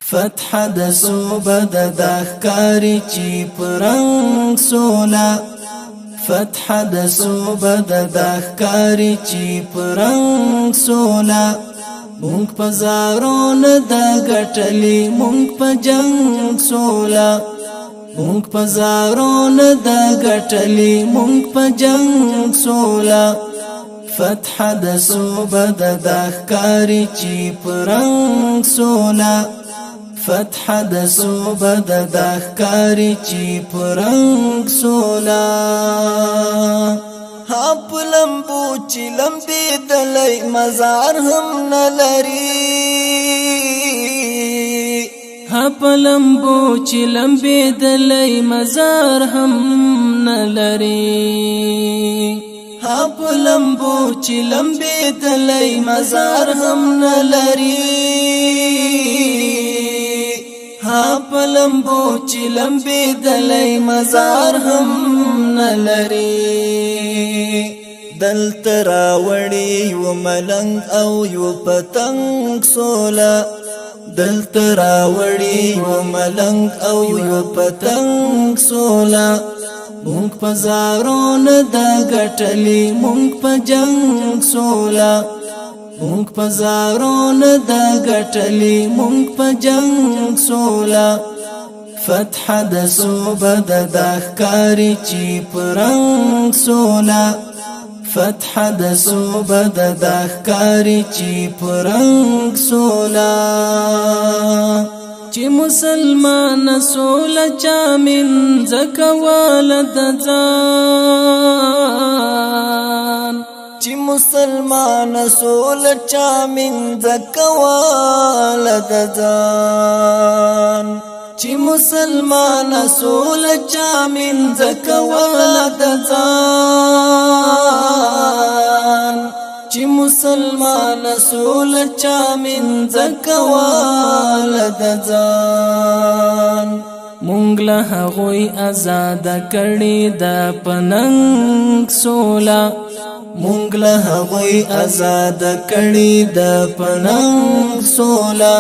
فتح د صوبه د ښکاری چی پرنګ سولا فتح د صوبه د ښکاری چی پرنګ سولا مونږ په زارون د غټلی مونږ په جنگ سولا مونږ په زارون د غټلی مونږ په جنگ سولا فتح د صوبه د ښکاری چی پرنګ سولا فتح د صوبه د ښکاری چی پرنګ سولا هپ لمبو چی لمبی دلی مزار هم نلری هپ لمبو چی لمبی دلی مزار هم نلری هپ لمبو چی لمبی دلی مزار هم نلری هپ لمبو چی لمبی دلی مزار هم نلری دل تراوڑی یو ملنگ او یو پتنگ سولا دل تراوڑی یو ملنگ او یو پتنگ سولا مونږ په زارون د غټلی مونږ په جنگ سولا مونږ په زارون د غټلی مونږ په جنگ سولا فتح د صوبه د ښکاری چی پرنګ سولا فتح د صوبه د ښکاری چی پرنګ سولا چی مسلمان سولا چا من زکوال د ځان چی مسلمان سولا چا من زکوال د ځان چی مسلمان سولا چا من زکوال د ځان چی مسلمان سولا چا من زکوال د ځان مونږ له هغوی آزاد کړي د پننګ سولا مونږ له هغوی آزاد کړي د پننګ سولا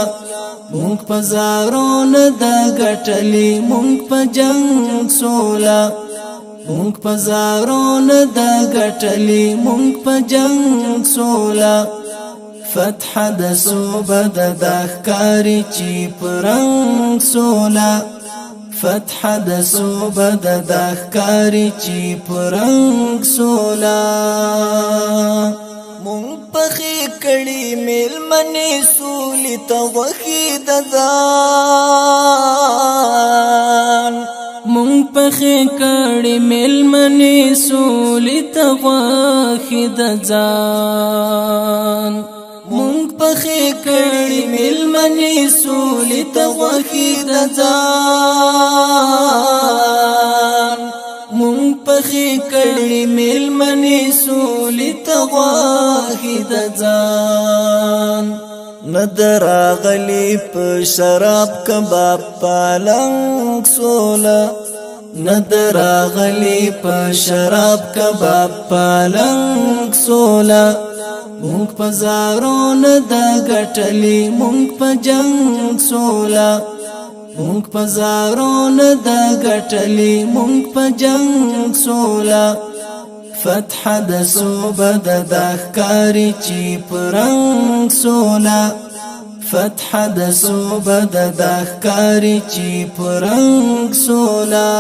مونږ په زارون د غټلی مونږ په جنگ سولا مونږ په زارون د غټلی مونږ په جنگ سولا فتح د صوبه د ښکاری چی پرنګ سولا فتح د صوبه د ښکاری چی پرنګ سولا مونږ پخې کړي میلمنې سولې ته وخی د ځان مونږ پخې کړي میلمنې سولې ته وخی د ځان مونږ پخې کړي میلمنې سولې ته وخی د ځان مونږ پخې کړي میلمنې سولې ته وخی د ځان ندر غلی په شراب کباب پالنګ سولا ندر غلی په شراب کباب پالنګ سولا مونږ په زارون د غټلی مونږ په جنگ سولا مونږ په زارون د غټلی مونږ په جنگ سولا فتح د صوبه د ښکاری چی پرنګ سولا فتح د صوبه د ښکاری چی پرنګ سولا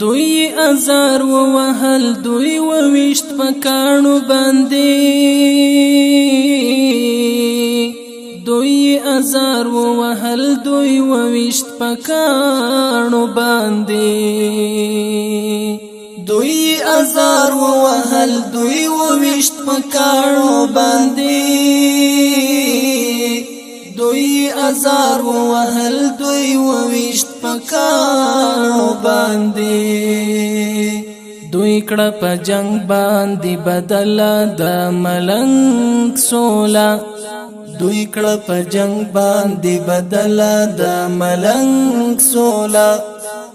دوی ازار و وهل دوی و وشت پکانو باندې دوی ازار و وهل دوی و وشت پکانو باندې دوی ازار و وهل دوی و وشت پکانو باندې دوی ازار و وهل دوی و وشت پکانو باندې دوی کړه په جنگ باندې بدل د ملنګ سولا دوی کړه په جنگ باندې بدل د ملنګ سولا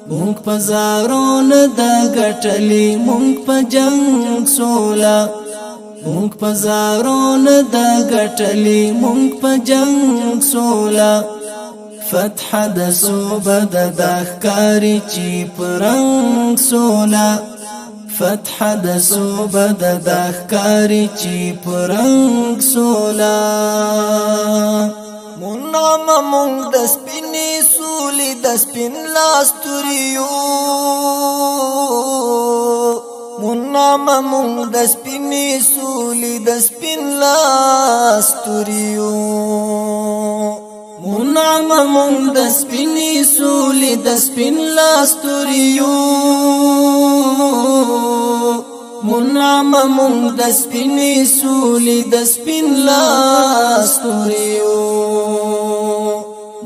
مونږ په زارون د غټلی مونږ په جنگ سولا مونږ په زارون د ګټلې مونږ په جنگ سولا فتح د صوبه د ښکاری چې پرنګ سولا فتح د صوبه د ښکاری چې پرنګ سولا مونږ مونږ د سپینې سولې د سپین لاس توریو مونږ د سپینې سولې د سپین لاس توریو مونږ د سپینې سولې د سپین لاس توریو مونږ د سپینې سولې د سپین لاس توریو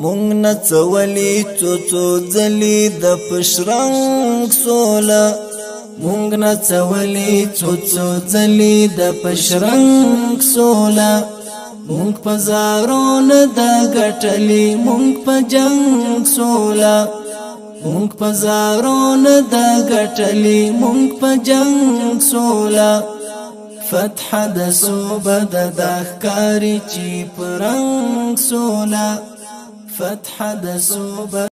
مونږ نڅولې څو ځلې د پشرنګ سولا مونږ نڅولې څو ځلې د پشرنګ سولا مونږ په زارون د ګټلې مونږ په جنگ سولا مونږ په زارون د ګټلې مونږ په جنگ سولا فتح د صوبه د ښکاری چې پرنګ سولا فتح د صوبه